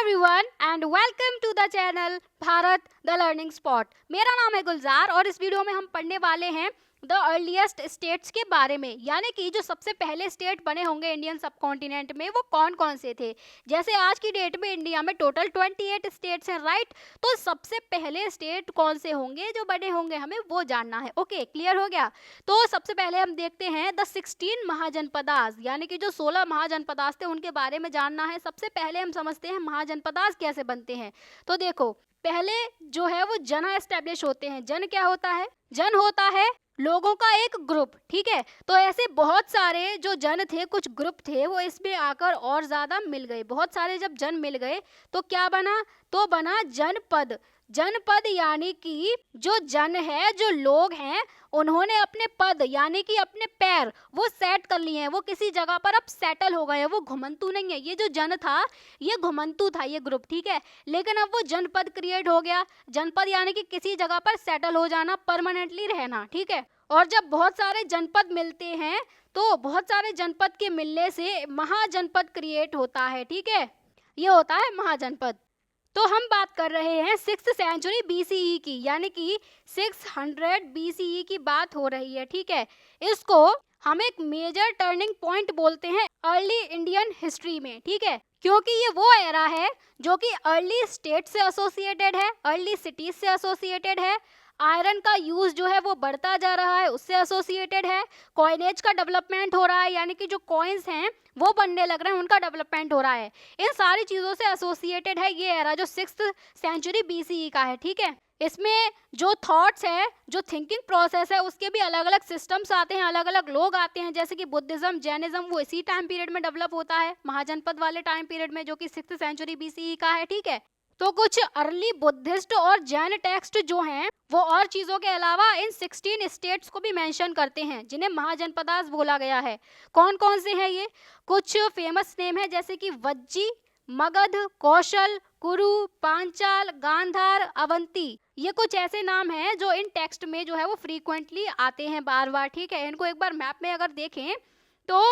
Everyone and welcome to the channel Bharat the learning spot. मेरा नाम है गुलजार और इस वीडियो में हम पढ़ने वाले हैं द अर्लीस्ट स्टेट्स के बारे में, यानी कि जो सबसे पहले स्टेट बने होंगे इंडियन सब कॉन्टिनेंट में वो कौन कौन से थे। जैसे आज की डेट में इंडिया में टोटल 28 स्टेट्स हैं, राइट। तो सबसे पहले स्टेट कौन से होंगे जो बने होंगे, हमें वो जानना है। ओके, क्लियर हो गया। तो सबसे पहले हम देखते हैं द 16 महाजनपदास, यानी कि जो 16 महाजनपदास थे उनके बारे में जानना है। सबसे पहले हम समझते हैं महाजनपदास कैसे बनते हैं। तो देखो, पहले जो है वो जन एस्टेब्लिश होते हैं। जन क्या होता है? जन होता है लोगों का एक ग्रुप, ठीक है। तो ऐसे बहुत सारे जो जन थे, कुछ ग्रुप थे, वो इसमें आकर और ज्यादा मिल गए। बहुत सारे जब जन मिल गए तो क्या बना? तो बना जनपद। जनपद यानी कि जो जन है, जो लोग हैं, उन्होंने अपने पद यानी कि अपने पैर वो सेट कर लिए हैं, वो किसी जगह पर अब सेटल हो गए हैं। वो घुमंतु नहीं है। ये जो जन था ये घुमंतु था, ये ग्रुप, ठीक है। लेकिन अब वो जनपद क्रिएट हो गया। जनपद यानी कि किसी जगह पर सेटल हो जाना, परमानेंटली रहना, ठीक है। और जब बहुत सारे जनपद मिलते हैं तो बहुत सारे जनपद के मिलने से महाजनपद क्रिएट होता है, ठीक है। ये होता है महाजनपद। तो हम बात कर रहे हैं 6th सेंचुरी BCE की, यानी कि 600 BCE की बात हो रही है, ठीक है। इसको हम एक मेजर टर्निंग पॉइंट बोलते हैं अर्ली इंडियन हिस्ट्री में, ठीक है। क्योंकि ये वो एरा है जो कि अर्ली स्टेट से एसोसिएटेड है, अर्ली सिटीज से एसोसिएटेड है। आयरन का यूज जो है वो बढ़ता जा रहा है, उससे एसोसिएटेड है। कॉइनेज का डेवलपमेंट हो रहा है, यानी कि जो कॉइन्स हैं वो बनने लग रहे हैं, उनका डेवलपमेंट हो रहा है। इन सारी चीजों से एसोसिएटेड है ये एरा जो 6th सेंचुरी BCE का है, ठीक है। इसमें जो थॉट्स है, जो थिंकिंग प्रोसेस है, उसके भी अलग अलग सिस्टम्स आते हैं, अलग अलग लोग आते हैं। जैसे कि बुद्धिज्म, जैनिज्म, वो इसी टाइम पीरियड में डेवलप होता है, महाजनपद वाले टाइम पीरियड में, जो कि 6th सेंचुरी BCE का है, ठीक है। तो कुछ अर्ली बुद्धिस्ट और जैन टेक्स्ट जो हैं वो और चीजों के अलावा इन 16 स्टेट्स को भी मेंशन करते हैं जिन्हें महाजनपदास बोला गया है। कौन कौन से हैं ये? कुछ फेमस नेम है जैसे कि वज्जी, मगध, कौशल, कुरु, पांचाल, गांधार, अवंती। ये कुछ ऐसे नाम हैं जो इन टेक्स्ट में जो है वो फ्रीक्वेंटली आते हैं बार बार, ठीक है। इनको एक बार मैप में अगर देखें तो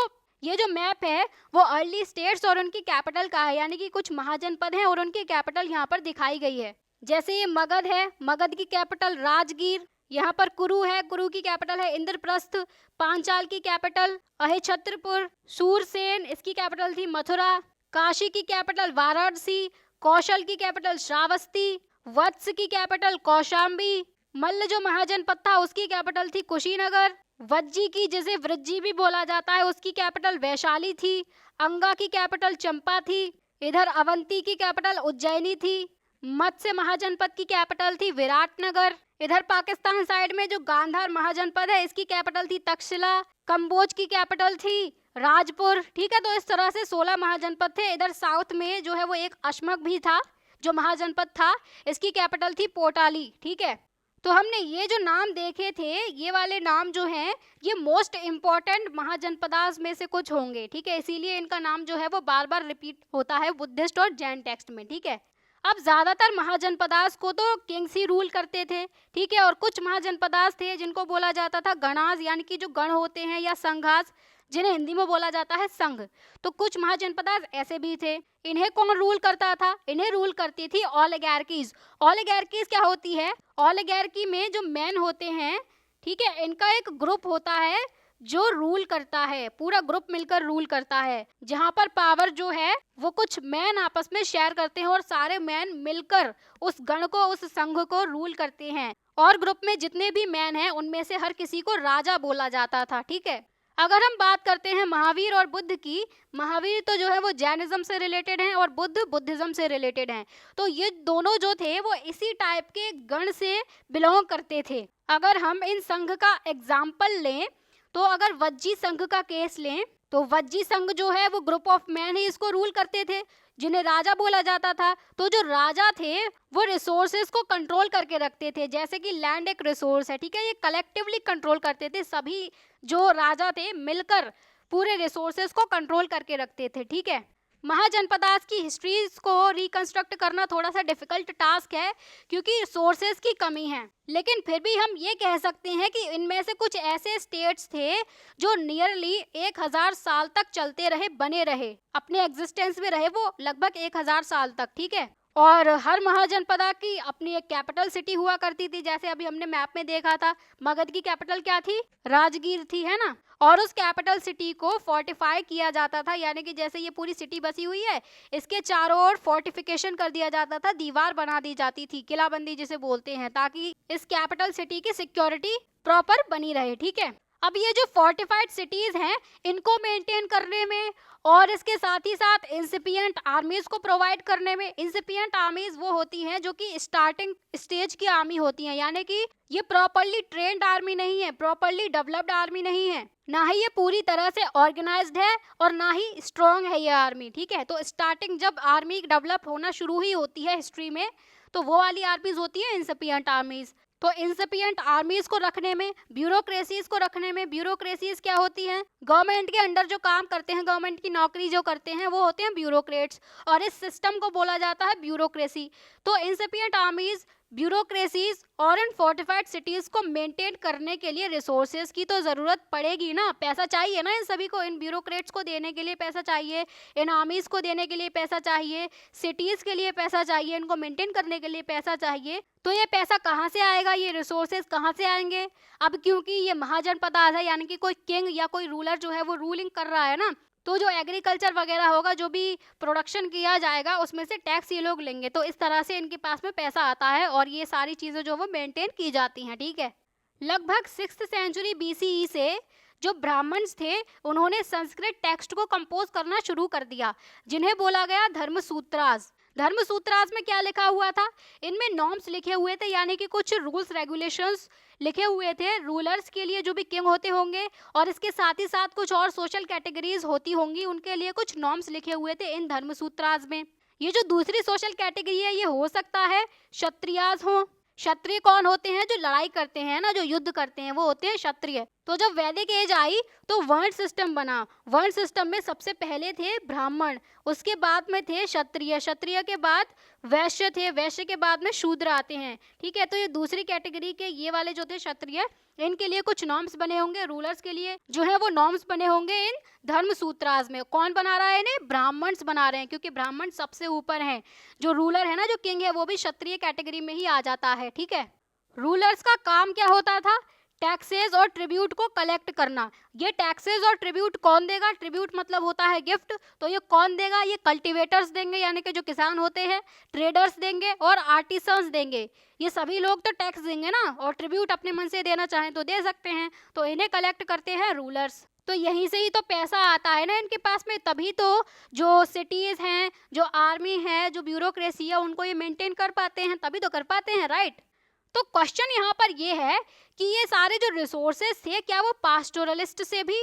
ये जो मैप है वो अर्ली स्टेट्स और उनकी कैपिटल का है, यानी कि कुछ महाजनपद हैं और उनकी कैपिटल यहाँ पर दिखाई गई है। जैसे ये मगध है, मगध की कैपिटल राजगीर। यहाँ पर कुरु है, कुरु की कैपिटल है इंद्रप्रस्थ। पांचाल की कैपिटल अहिछत्रपुर। सूरसेन, इसकी कैपिटल थी मथुरा। काशी की कैपिटल वाराणसी। कौशल की कैपिटल श्रावस्ती। वत्स की कैपिटल कौशाम्बी। मल्ल जो महाजनपद था उसकी कैपिटल थी कुशीनगर। वज्जी की, जिसे वृज्जी भी बोला जाता है, उसकी कैपिटल वैशाली थी। अंगा की कैपिटल चंपा थी। इधर अवंती की कैपिटल उज्जैनी थी। मत्स्य महाजनपद की कैपिटल थी विराटनगर। इधर पाकिस्तान साइड में जो गांधार महाजनपद है इसकी कैपिटल थी तक्षशिला। कंबोज की कैपिटल थी राजपुर, ठीक है। तो इस तरह से 16 महाजनपद थे। इधर साउथ में जो है वो एक अशमक भी था जो महाजनपद था, इसकी कैपिटल थी पोटाली, ठीक है। तो हमने ये जो नाम देखे थे, ये वाले नाम जो हैं ये मोस्ट इम्पॉर्टेंट महाजनपदास में से कुछ होंगे, ठीक है। इसीलिए इनका नाम जो है वो बार बार रिपीट होता है बुद्धिस्ट और जैन टेक्स्ट में, ठीक है। अब ज्यादातर महाजनपदास को तो किंग्स ही रूल करते थे, ठीक है। और कुछ महाजनपदास थे जिनको बोला जाता था गणास, यानी कि जो गण होते हैं, या संघास, जिन्हें हिंदी में बोला जाता है संघ। तो कुछ महाजनपदास ऐसे भी थे। इन्हें कौन रूल करता था? इन्हें रूल करती थी ओलिगार्कीज। ओलिगार्कीज क्या होती है? ओलिगार्की में जो मैन होते हैं, ठीक है, इनका एक ग्रुप होता है जो रूल करता है, पूरा ग्रुप मिलकर रूल करता है, जहां पर पावर जो है वो कुछ मैन आपस में शेयर करते हैं और सारे मैन मिलकर उस गण को, उस संघ को रूल करते हैं। और ग्रुप में जितने भी मैन हैं उनमें से हर किसी को राजा बोला जाता था, ठीक है। अगर हम बात करते हैं महावीर और बुद्ध की, महावीर तो जो है वो जैनिज्म से रिलेटेड हैं और बुद्ध बुद्धिज्म से रिलेटेड हैं। तो ये दोनों जो थे वो इसी टाइप के गण से बिलोंग करते थे। अगर हम इन संघ का एग्जाम्पल लें तो अगर वज्जी संघ का केस लें तो वज्जी संघ जो है वो ग्रुप ऑफ मैन ही इसको रूल करते थे जिन्हें राजा बोला जाता था। तो जो राजा थे वो रिसोर्सेज को कंट्रोल करके रखते थे, जैसे कि लैंड एक रिसोर्स है, ठीक है। ये कलेक्टिवली कंट्रोल करते थे, सभी जो राजा थे मिलकर पूरे रिसोर्सेज को कंट्रोल करके रखते थे, ठीक है। महाजनपदास की हिस्ट्रीज को रिकंस्ट्रक्ट करना थोड़ा सा डिफिकल्ट टास्क है क्योंकि सोर्सेज की कमी है, लेकिन फिर भी हम ये कह सकते हैं कि इनमें से कुछ ऐसे स्टेट्स थे जो नियरली 1000 साल तक चलते रहे, बने रहे, अपने एग्जिस्टेंस में रहे वो लगभग 1000 साल तक, ठीक है। और हर महाजनपदा की अपनी एक कैपिटल सिटी हुआ करती थी, जैसे अभी हमने मैप में देखा था मगध की कैपिटल क्या थी, राजगीर थी, है ना। और उस कैपिटल सिटी को फोर्टिफाई किया जाता था, यानी कि जैसे ये पूरी सिटी बसी हुई है इसके चारों ओर फोर्टिफिकेशन कर दिया जाता था, दीवार बना दी जाती थी, किलाबंदी जिसे बोलते हैं, ताकि इस कैपिटल सिटी की सिक्योरिटी प्रॉपर बनी रहे, ठीक है। अब ये जो फोर्टिफाइड सिटीज हैं इनको मेंटेन करने में और इसके साथ ही साथ इंसिपिएंट आर्मीज को प्रोवाइड करने में, इंसिपिएंट आर्मीज वो होती हैं जो कि स्टार्टिंग स्टेज की आर्मी होती हैं, यानी कि ये प्रॉपर्ली ट्रेंड आर्मी नहीं है, प्रॉपर्ली डेवलप्ड आर्मी नहीं है, ना ही ये पूरी तरह से ऑर्गेनाइज्ड है और ना ही स्ट्रॉन्ग है ये आर्मी, ठीक है। तो स्टार्टिंग जब आर्मी डेवलप होना शुरू ही होती है हिस्ट्री में, तो वो वाली आर्मीज होती है इंसिपिएंट आर्मीज। तो इंसिपिएंट आर्मीज को रखने में, ब्यूरोक्रेसीज को रखने में, ब्यूरोक्रेसीज क्या होती हैं, गवर्नमेंट के अंडर जो काम करते हैं, गवर्नमेंट की नौकरी जो करते हैं वो होते हैं ब्यूरोक्रेट्स, और इस सिस्टम को बोला जाता है ब्यूरोक्रेसी। तो इंसिपिएंट आर्मीज, ब्यूरोक्रेसीज और इन फोर्टिफाइड सिटीज को मेंटेन करने के लिए रिसोर्सेज की तो जरूरत पड़ेगी ना, पैसा चाहिए ना इन सभी को, इन ब्यूरोक्रेट्स को देने के लिए पैसा चाहिए, इन आर्मीज को देने के लिए पैसा चाहिए, सिटीज के लिए पैसा चाहिए, इनको मेंटेन करने के लिए पैसा चाहिए। तो ये पैसा कहाँ से आएगा, ये रिसोर्सेज कहाँ से आएंगे। अब क्योंकि ये महाजनपदास है, यानी कि कोई किंग या कोई रूलर जो है वो रूलिंग कर रहा है ना, तो जो एग्रीकल्चर वगैरह होगा, जो भी प्रोडक्शन किया जाएगा उसमें से टैक्स ये लोग लेंगे, तो इस तरह से इनके पास में पैसा आता है और ये सारी चीजें जो वो मेंटेन की जाती हैं, ठीक है। लगभग 6th सेंचुरी BCE से जो ब्राह्मण्स थे उन्होंने संस्कृत टेक्स्ट को कंपोज करना शुरू कर दिया, जिन्हें बोला गया धर्मसूत्रास। धर्मसूत्रास में क्या लिखा हुआ था, इनमें नॉर्म्स लिखे हुए थे, यानी कि कुछ रूल्स रेगुलेशंस लिखे हुए थे रूलर्स के लिए, जो भी किंग होते होंगे, और इसके साथ ही साथ कुछ और सोशल कैटेगरीज होती होंगी, उनके लिए कुछ नॉर्म्स लिखे हुए थे इन धर्मसूत्रास में। ये जो दूसरी सोशल कैटेगरी है ये हो सकता है क्षत्रियास हो। क्षत्रिय कौन होते हैं, जो लड़ाई करते हैं ना, जो युद्ध करते हैं, वो होते हैं क्षत्रिय। तो जब वैदिक एज आई तो वर्ण सिस्टम बना, वर्ण सिस्टम में सबसे पहले थे ब्राह्मण, उसके बाद में थे क्षत्रिय, क्षत्रिय के बाद वैश्य थे, वैश्य के बाद में शूद्र आते हैं, ठीक है। तो ये दूसरी कैटेगरी के ये वाले जो थे क्षत्रिय, इनके लिए कुछ नॉर्म्स बने होंगे, रूलर्स के लिए जो है वो नॉर्म्स बने होंगे इन धर्मसूत्रास में। कौन बना रहा है इन्हें, ब्राह्मण्स बना रहे हैं, क्योंकि ब्राह्मण सबसे ऊपर हैं। जो रूलर है ना, जो किंग है, वो भी क्षत्रिय कैटेगरी में ही आ जाता है, ठीक है। रूलर्स का काम क्या होता था, टैक्सेस और ट्रिब्यूट को कलेक्ट करना। ये टैक्सेस और ट्रिब्यूट कौन देगा, ट्रिब्यूट मतलब होता है गिफ्ट, तो ये कौन देगा, ये कल्टीवेटर्स देंगे, यानी कि जो किसान होते हैं, ट्रेडर्स देंगे और आर्टिसंस देंगे। ये सभी लोग तो टैक्स देंगे ना, और ट्रिब्यूट अपने मन से देना चाहें तो दे सकते हैं, तो इन्हें कलेक्ट करते हैं रूलर्स। तो यहीं से ही तो पैसा आता है ना इनके पास में, तभी तो जो सिटीज हैं, जो आर्मी है, जो ब्यूरोक्रेसी है, उनको ये मेंटेन कर पाते हैं, तभी तो कर पाते हैं, राइट। तो क्वेश्चन यहाँ पर ये है कि ये सारे जो रिसोर्सेज थे क्या वो पास्टोरलिस्ट से भी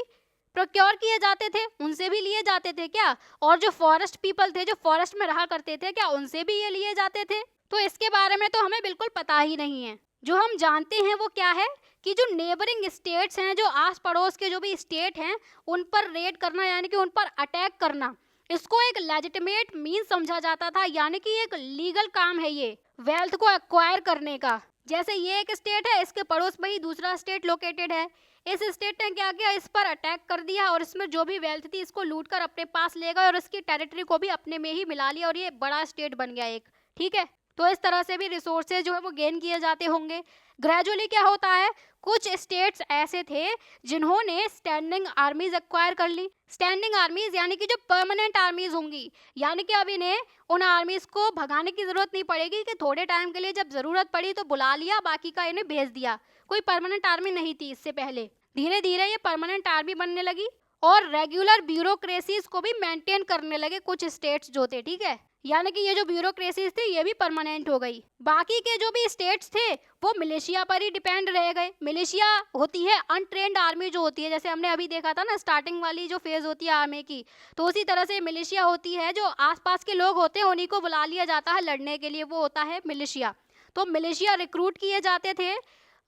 प्रोक्योर किए जाते थे, उनसे भी लिए जाते थे क्या, और जो फॉरेस्ट पीपल थे, जो फॉरेस्ट में रहा करते थे, क्या उनसे भी ये लिए जाते थे। तो इसके बारे में तो हमें बिल्कुल पता ही नहीं है। जो हम जानते हैं वो क्या है कि जो नेबरिंग स्टेट्स हैं, जो आस पड़ोस के जो भी स्टेट हैं, उन पर रेड करना, यानी कि उन पर अटैक करना, इसको एक लेजिटिमेट मीन समझा जाता था, यानी कि एक लीगल काम है ये वेल्थ को एक्वायर करने का। जैसे ये एक स्टेट है, इसके पड़ोस में ही दूसरा स्टेट लोकेटेड है, इस स्टेट ने क्या किया, इस पर अटैक कर दिया और इसमें जो भी वेल्थ थी इसको लूट कर अपने पास ले गए और इसकी टेरिटरी को भी अपने में ही मिला लिया और ये बड़ा स्टेट बन गया एक, ठीक है। तो इस तरह से भी रिसोर्सेज जो है वो गेन किए जाते होंगे। ग्रेजुअली क्या होता है, कुछ स्टेट्स ऐसे थे जिन्होंने स्टैंडिंग आर्मीज एक्वायर कर ली। स्टैंडिंग आर्मीज यानी कि जो परमानेंट आर्मीज होंगी, यानी कि अब इन्हें उन आर्मीज को भगाने की जरूरत नहीं पड़ेगी कि थोड़े टाइम के लिए जब जरूरत पड़ी तो बुला लिया, बाकी का इन्हें भेज दिया। कोई परमानेंट आर्मी नहीं थी इससे पहले, धीरे धीरे ये परमानेंट आर्मी बनने लगी और रेगुलर ब्यूरोक्रेसीज को भी मेंटेन करने लगे कुछ स्टेट्स जो थे, ठीक है। यानी कि ये जो ब्यूरोक्रेसीज थी ये भी परमानेंट हो गई। बाकी के जो भी स्टेट्स थे वो मिलिशिया पर ही डिपेंड रह गए। मिलिशिया होती है अनट्रेंड आर्मी जो होती है, जैसे हमने अभी देखा था ना स्टार्टिंग वाली जो फेज होती है आर्मी की, तो उसी तरह से मिलिशिया होती है, जो आसपास के लोग होते हैं उन्हीं को बुला लिया जाता है लड़ने के लिए, वो होता है मिलिशिया। तो मिलिशिया रिक्रूट किए जाते थे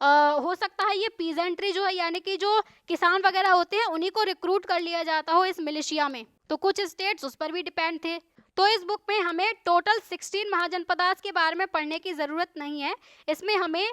हो सकता है ये पीजेंट्री जो है यानी कि जो किसान वगैरह होते हैं उन्हीं को रिक्रूट कर लिया जाता हो इस मिलिशिया में। तो कुछ स्टेट्स उस पर भी डिपेंड थे। तो इस बुक में हमें टोटल 16 महाजनपदास के बारे में पढ़ने की ज़रूरत नहीं है। इसमें हमें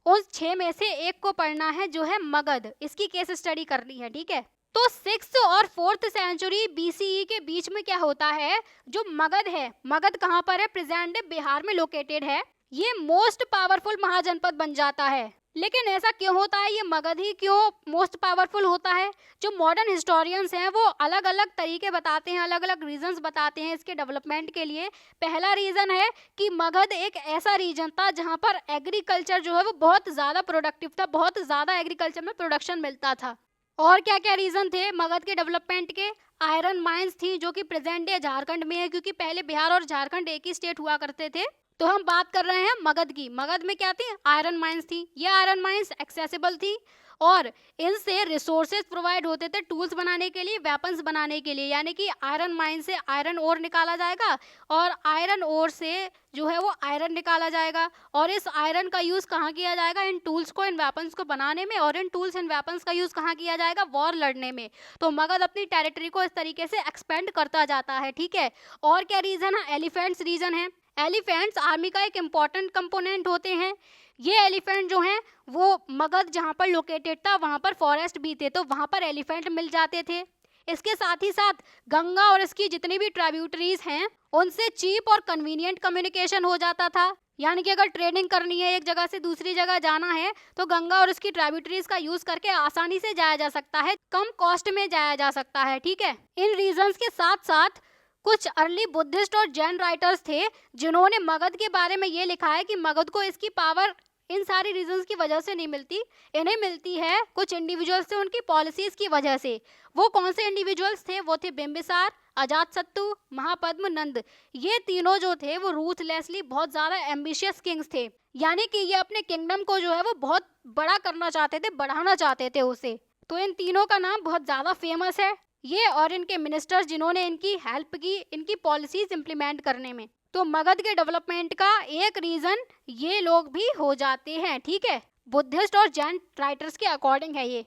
उस 6 में से एक को पढ़ना है जो है मगध, इसकी केस स्टडी करनी है, ठीक है। तो 6th और 4th सेंचुरी BCE के बीच में क्या होता है, जो मगध है, मगध कहाँ पर है, प्रेजेंट डे बिहार में लोकेटेड है, ये मोस्ट पावरफुल महाजनपद बन जाता है। लेकिन ऐसा क्यों होता है, ये मगध ही क्यों मोस्ट पावरफुल होता है? जो मॉडर्न हिस्टोरियंस हैं वो अलग अलग तरीके बताते हैं, अलग अलग रीजंस बताते हैं इसके डेवलपमेंट के लिए। पहला रीजन है कि मगध एक ऐसा रीजन था जहां पर एग्रीकल्चर जो है वो बहुत ज़्यादा प्रोडक्टिव था, बहुत ज़्यादा एग्रीकल्चर में प्रोडक्शन मिलता था। और क्या क्या रीजन थे मगध के डेवलपमेंट के? आयरन माइंस थी जो कि प्रेजेंट डे झारखंड में है, क्योंकि पहले बिहार और झारखंड एक ही स्टेट हुआ करते थे। तो हम बात कर रहे हैं मगध की। मगध में क्या थी? आयरन माइंस थी। ये आयरन माइंस एक्सेसिबल थी और इनसे रिसोर्सेज प्रोवाइड होते थे टूल्स बनाने के लिए, वेपन्स बनाने के लिए। यानी कि आयरन माइन से आयरन ओर निकाला जाएगा और आयरन ओर से जो है वो आयरन निकाला जाएगा और इस आयरन का यूज़ कहाँ किया जाएगा? इन टूल्स को, इन वेपन्स को बनाने में। और इन टूल्स एंड वेपन्स का यूज़ कहाँ किया जाएगा? वॉर लड़ने में। तो मगध अपनी टेरिटरी को इस तरीके से एक्सपेंड करता जाता है, ठीक है। और क्या रीज़न है? एलिफेंट्स रीज़न है। एलिफेंट्स आर्मी का एक इम्पॉर्टेंट कंपोनेंट होते हैं। ये एलिफेंट जो हैं वो मगध जहाँ पर लोकेटेड था वहाँ पर फॉरेस्ट भी थे, तो वहाँ पर एलिफेंट मिल जाते थे। इसके साथ ही साथ गंगा और इसकी जितनी भी ट्राइब्यूटरीज हैं उनसे चीप और कन्वीनियंट कम्युनिकेशन हो जाता था। यानी कि अगर ट्रेडिंग करनी है, एक जगह से दूसरी जगह जाना है, तो गंगा और उसकी ट्राइब्यूटरीज का यूज करके आसानी से जाया जा सकता है, कम कॉस्ट में जाया जा सकता है, ठीक है। इन रीजंस के साथ साथ कुछ अर्ली बुद्धिस्ट और जैन राइटर्स थे जिन्होंने मगध के बारे में ये लिखा है कि मगध को इसकी पावर इन सारी रीजंस की वजह से नहीं मिलती, इन्हें मिलती है कुछ इंडिविजुअल्स से उनकी पॉलिसीज की वजह से। वो कौन से इंडिविजुअल्स थे? वो थे बिंबिसार, अजातशत्रु, महापद्म, नंद। ये तीनों जो थे वो रूथलेसली बहुत ज़्यादा एम्बिशियस किंग्स थे। यानी कि ये अपने किंगडम को जो है वो बहुत बड़ा करना चाहते थे, बढ़ाना चाहते थे उसे। तो इन तीनों का नाम बहुत ज़्यादा फेमस है, ये और इनके मिनिस्टर्स जिन्होंने इनकी हेल्प की इनकी पॉलिसीज इंप्लीमेंट करने में। तो मगध के डेवलपमेंट का एक रीजन ये लोग भी हो जाते हैं, ठीक है। बुद्धिस्ट और जैन राइटर्स के अकॉर्डिंग है ये।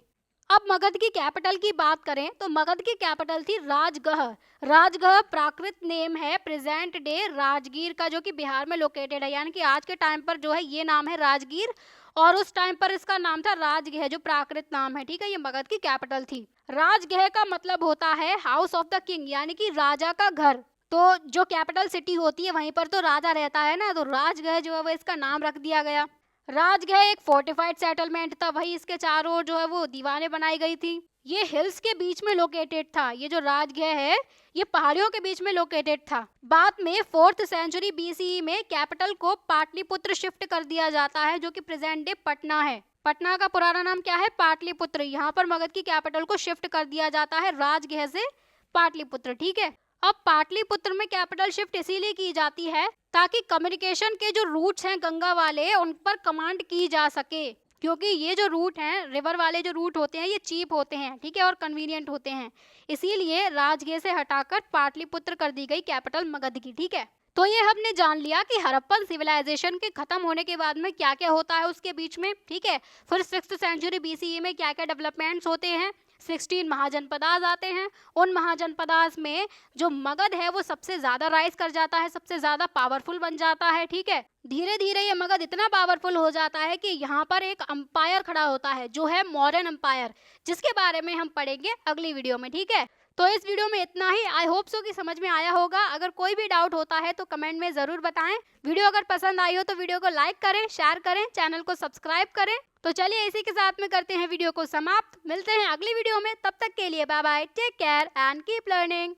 अब मगध की कैपिटल की बात करें तो मगध की कैपिटल थी राजगढ़। राजगढ़ प्राकृत नेम है प्रेजेंट डे राजगीर का, जो कि बिहार में लोकेटेड है। यानी कि आज के टाइम पर जो है ये नाम है राजगीर और उस टाइम पर इसका नाम था राजगृह, जो प्राकृत नाम है, ठीक है। ये मगध की कैपिटल थी। राजगृह का मतलब होता है हाउस ऑफ द किंग, यानी कि राजा का घर। तो जो कैपिटल सिटी होती है वहीं पर तो राजा रहता है ना, तो राजगृह जो है वो इसका नाम रख दिया गया। राजगृह एक फोर्टिफाइड सेटलमेंट था, वही इसके चारों ओर जो है वो दीवारें बनाई गई थी। ये हिल्स के बीच में लोकेटेड था। ये जो राजगृह है ये पहाड़ियों के बीच में लोकेटेड था। बाद में 4th सेंचुरी BCE में कैपिटल को पाटलिपुत्र शिफ्ट कर दिया जाता है, जो कि प्रेजेंट डे पटना है। पटना का पुराना नाम क्या है? पाटलिपुत्र। यहाँ पर मगध की कैपिटल को शिफ्ट कर दिया जाता है राजगृह से पाटलिपुत्र, ठीक है। अब पाटलिपुत्र में कैपिटल शिफ्ट इसीलिए की जाती है ताकि कम्युनिकेशन के जो रूट्स हैं गंगा वाले उन पर कमांड की जा सके, क्योंकि ये जो रूट हैं, रिवर वाले जो रूट होते हैं, ये चीप होते हैं, ठीक है, और कन्वीनियंट होते हैं। इसीलिए राजगृह से हटाकर पाटलिपुत्र कर दी गई कैपिटल मगध की, ठीक है। तो ये हमने जान लिया कि हड़प्पन सिविलाइजेशन के खत्म होने के बाद में क्या क्या होता है उसके बीच में, ठीक है। फिर 6th सेंचुरी BCE में क्या क्या डेवलपमेंट्स होते हैं। 16 महाजनपदास आते हैं। उन महाजनपदास में जो मगध है वो सबसे ज्यादा राइज कर जाता है, सबसे ज्यादा पावरफुल बन जाता है, ठीक है। धीरे धीरे ये मगध इतना पावरफुल हो जाता है कि यहाँ पर एक अंपायर खड़ा होता है जो है मौर्यन अंपायर, जिसके बारे में हम पढ़ेंगे अगली वीडियो में, ठीक है। तो इस वीडियो में इतना ही। आई होप सो कि समझ में आया होगा। अगर कोई भी डाउट होता है तो कमेंट में जरूर बताएं। वीडियो अगर पसंद आई हो तो वीडियो को लाइक करें, शेयर करें, चैनल को सब्सक्राइब करें। तो चलिए इसी के साथ में करते हैं वीडियो को समाप्त। मिलते हैं अगली वीडियो में, तब तक के लिए bye bye, take care and keep learning.